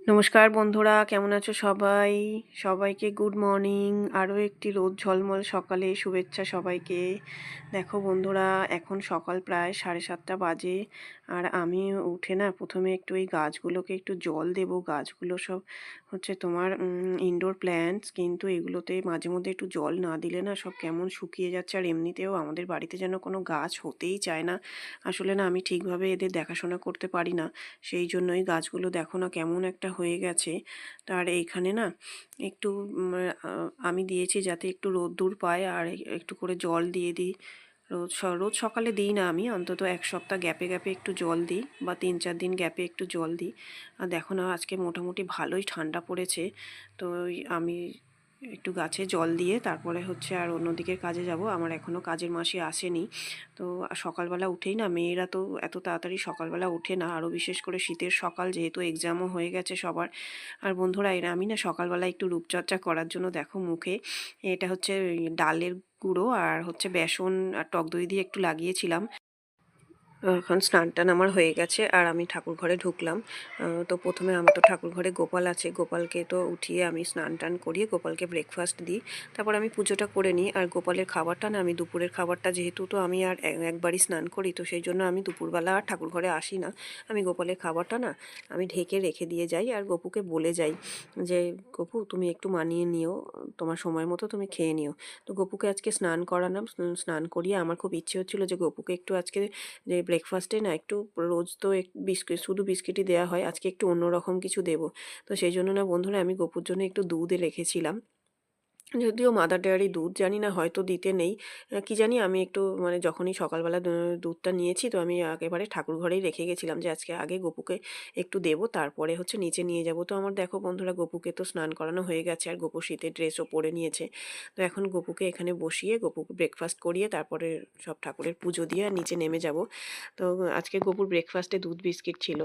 নমস্কার বন্ধুরা, কেমন আছো সবাই? সবাইকে গুড মর্নিং। আরও একটি রোদ ঝলমল সকালে শুভেচ্ছা সবাইকে। দেখো বন্ধুরা, এখন সকাল প্রায় 7:30 বাজে। আর আমি উঠে না প্রথমে একটু এই গাছগুলোকে একটু জল দেবো। গাছগুলো সব হচ্ছে তোমার ইনডোর প্ল্যান্টস, কিন্তু এগুলোতে মাঝে মধ্যে একটু জল না দিলে না সব কেমন শুকিয়ে যাচ্ছে। আর এমনিতেও আমাদের বাড়িতে যেন কোনো গাছ হতেই চায় না। আসলে না আমি ঠিকভাবে এদের দেখাশোনা করতে পারি না, সেই জন্যই গাছগুলো দেখো না কেমন একটা হয়ে গেছে। তার এইখানে না একটু আমি দিয়েছি যাতে একটু রোদ্দুর পায়, আর একটু করে জল দিয়ে দিই। রোজ সকালে দিই না, আমি অন্তত এক সপ্তাহ গ্যাপে গ্যাপে একটু জল দিই, বা 3-4 দিন গ্যাপে একটু জল দিই। আর দেখো না আজকে মোটামুটি ভালোই ঠান্ডা পড়েছে। তো আমি একটু গাছে জল দিয়ে তারপরে হচ্ছে আর অন্যদিকের কাজে যাব। আমার এখনও কাজের মাসি আসেনি। তো সকালবেলা উঠেই না, মেয়েরা তো এত তাড়াতাড়ি সকালবেলা ওঠে না, আরও বিশেষ করে শীতের সকাল, যেহেতু এক্সামও হয়ে গেছে সবার। আর বন্ধুরা, এরা আমি না সকালবেলা একটু রূপচর্চা করার জন্য দেখো মুখে এটা হচ্ছে ওই ডালের গুঁড়ো আর হচ্ছে বেসন আর টক দই দিয়ে একটু লাগিয়েছিলাম। এখন স্নান টান আমার হয়ে গেছে আর আমি ঠাকুর ঘরে ঢুকলাম। তো প্রথমে আমার তো ঠাকুর ঘরে গোপাল আছে, গোপালকে তো উঠিয়ে আমি স্নান টান করিয়ে গোপালকে ব্রেকফাস্ট দিই। তারপর আমি পুজোটা করে নিই। আর গোপালের খাবারটা না, আমি দুপুরের খাবারটা যেহেতু তো আমি আর একবারই স্নান করি, তো সেই জন্য আমি দুপুরবেলা আর ঠাকুর ঘরে আসি না। আমি গোপালের খাবারটা না আমি ঢেকে রেখে দিয়ে যাই, আর গপুকে বলে যাই যে গপু তুমি একটু মানিয়ে নিও, তোমার সময় মতো তুমি খেয়ে নিও। তো গপুকে আজকে স্নান করালাম। স্নান করিয়ে আমার খুব ইচ্ছে হচ্ছিলো যে গপুকে একটু আজকে যে ব্রেকফাস্টে না একটু, রোজ তো বিস্কিট শুধু বিস্কিটই দেওয়া হয়, আজকে একটু অন্যরকম কিছু দেবো। তো সেই জন্য না বন্ধুরা, আমি গপুর জন্য একটু দুধে রেখেছিলাম। যদিও মাদার ডেয়ারি দুধ, জানি না হয়তো দিতে নেই, কি জানি। আমি একটু মানে যখনই সকালবেলা দুধটা নিয়েছি, তো আমি একেবারে ঠাকুর ঘরেই রেখে গেছিলাম যে আজকে আগে গপুকে একটু দেবো, তারপরে হচ্ছে নিচে নিয়ে যাব। তো আমার দেখো বন্ধুরা, গপুকে তো স্নান করানো হয়ে গেছে, আর গপু শীতের ড্রেসও পরে নিয়েছে। তো এখন গপুকে এখানে বসিয়ে গপুকে ব্রেকফাস্ট করিয়ে তারপরে সব ঠাকুরের পুজো দিয়ে আর নিচে নেমে যাব। তো আজকে গপুর ব্রেকফাস্টে দুধ বিস্কিট ছিল।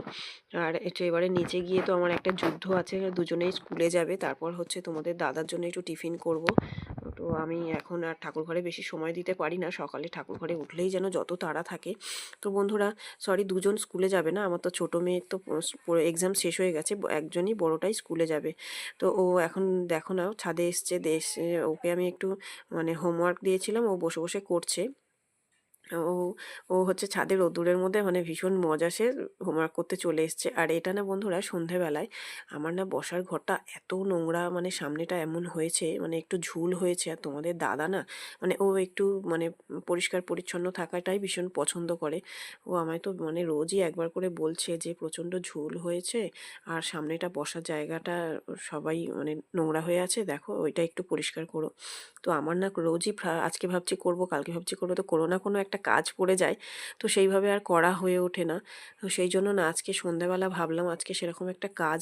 আর এটা এবারে নিচে গিয়ে তো আমার একটা যুদ্ধ আছে, দুজনেই স্কুলে যাবে, তারপর হচ্ছে তোমাদের দাদার জন্য একটু টিফিন করব। তো আমি এখন আর ঠাকুর ঘরে বেশি সময় দিতে পারি না, সকালে ঠাকুর ঘরে উঠলেই যেন যত তাড়া থাকে। তো বন্ধুরা, সরি, দুজন স্কুলে যাবে না, আমার তো ছোটো মেয়ের তো এক্সাম শেষ হয়ে গেছে, একজনই বড়টাই স্কুলে যাবে। তো ও এখন দেখো না ছাদে এসছে, ওকে আমি একটু মানে হোমওয়ার্ক দিয়েছিলাম, ও বসে বসে করছে। ও ও হচ্ছে ছাদে রোদ্দুরের মধ্যে মানে ভীষণ মজা, সে হোমওয়ার্ক করতে চলে এসছে। আর এটা না বন্ধুরা, সন্ধেবেলায় আমার না বসার ঘরটা এত নোংরা, মানে সামনেটা এমন হয়েছে, মানে একটু ঝুল হয়েছে। আর তোমাদের দাদা না মানে ও একটু মানে পরিষ্কার পরিচ্ছন্ন থাকাটাই ভীষণ পছন্দ করে। ও আমায় তো মানে রোজই একবার করে বলছে যে প্রচণ্ড ঝুল হয়েছে, আর সামনেটা বসার জায়গাটা সবাই মানে নোংরা হয়ে আছে, দেখো ওইটা একটু পরিষ্কার করো। তো আমার না রোজই আজকে ভাবছি করব, কালকে ভাবছি করবো, তো কোনো না কোনো একটা কাজ পড়ে যায়, তো সেইভাবে আর করা হয়ে ওঠে না। তো সেই জন্য না আজকে সন্ধ্যাবেলা ভাবলাম আজকে সেরকম একটা কাজ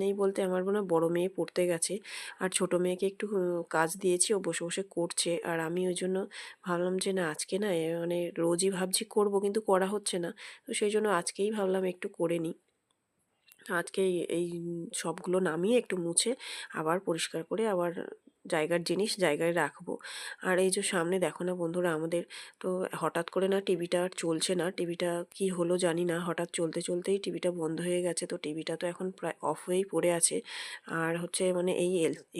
নেই বলতে আমার মনে হয় বড়ো মেয়ে পড়তে গেছে, আর ছোটো মেয়েকে একটু কাজ দিয়েছি, ও বসে বসে করছে। আর আমি ওই জন্য ভাবলাম যে না আজকে না মানে রোজই ভাবছি করব কিন্তু করা হচ্ছে না, তো সেই জন্য আজকেই ভাবলাম একটু করে নিই। আজকে এই সবগুলো নামিয়ে একটু মুছে আবার পরিষ্কার করে আবার জায়গার জিনিস জায়গায় রাখবো। আর এই যে সামনে দেখো না বন্ধুরা, আমাদের তো হঠাৎ করে না টিভিটা আর চলছে না, টিভিটা কি হলো জানি না, হঠাৎ চলতে চলতেই টিভিটা বন্ধ হয়ে গেছে। তো টিভিটা তো এখন প্রায় অফ হয়েই পড়ে আছে। আর হচ্ছে মানে এই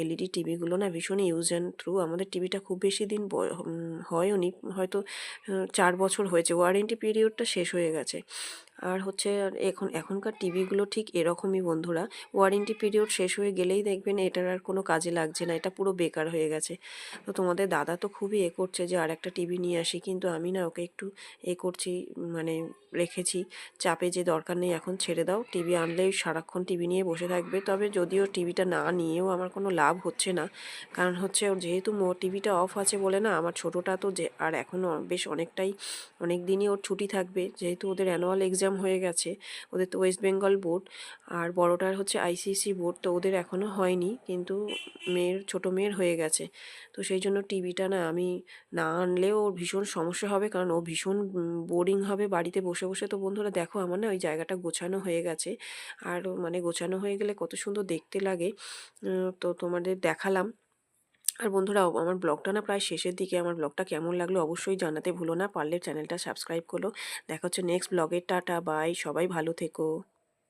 এলইডি টিভিগুলো না ভীষণ ইউজ অ্যান্ড থ্রু, আমাদের টিভিটা খুব বেশি দিন হয়ওনি, হয়তো 4 বছর হয়েছে, ওয়ারেন্টি পিরিয়ডটা শেষ হয়ে গেছে। আর হচ্ছে এখনকার টিভিগুলো ঠিক এরকমই বন্ধুরা, ওয়ারেন্টি পিরিয়ড শেষ হয়ে গেলেই দেখবেন এটার আর কোনো কাজে লাগছে না, এটা পুরো বেকার হয়ে গেছে। তো তোমাদের দাদা তো খুবই করছে যে আর একটা টিভি নিয়ে আসি, কিন্তু আমি না ওকে একটু করছি, মানে রেখেছি চাপে, যে দরকার নেই এখন, ছেড়ে দাও, টিভি আনলেই সারাক্ষণ টিভি নিয়ে বসে থাকবে। তবে যদিও টিভিটা না নিয়েও আমার কোনো লাভ হচ্ছে না, কারণ হচ্ছে ওর যেহেতু টিভিটা অফ আছে বলে না, আমার ছোটোটা তো যে আর এখনও বেশ অনেক দিনই ওর ছুটি থাকবে, যেহেতু ওদের অ্যানুয়াল এক্সাম হয়ে গেছে, ওদের তো ওয়েস্ট বেঙ্গল বোর্ড, আর বড়টার হচ্ছে আইসিএসসি বোর্ড, তো ওদের এখনও হয়নি, কিন্তু ছোটো মেয়ের হয়ে গেছে। তো সেই জন্য টিভিটা না আমি না আনলেও ওর ভীষণ সমস্যা হবে, কারণ ও ভীষণ বোরিং হবে বাড়িতে বসে বসে। তো বন্ধুরা দেখো, আমার না ওই জায়গাটা গোছানো হয়ে গেছে, আর মানে গোছানো হয়ে গেলে কত সুন্দর দেখতে লাগে। তো তোমাদের দেখালাম। আর বন্ধুরা, আমার ব্লগটা না প্রায় শেষের দিকে, আমার ব্লগটা কেমন লাগলো অবশ্যই জানাতে ভুলো না, পারলে চ্যানেলটা সাবস্ক্রাইব করো। দেখা হচ্ছে নেক্সট ব্লগে, টাটা বাই, সবাই ভালো থেকো।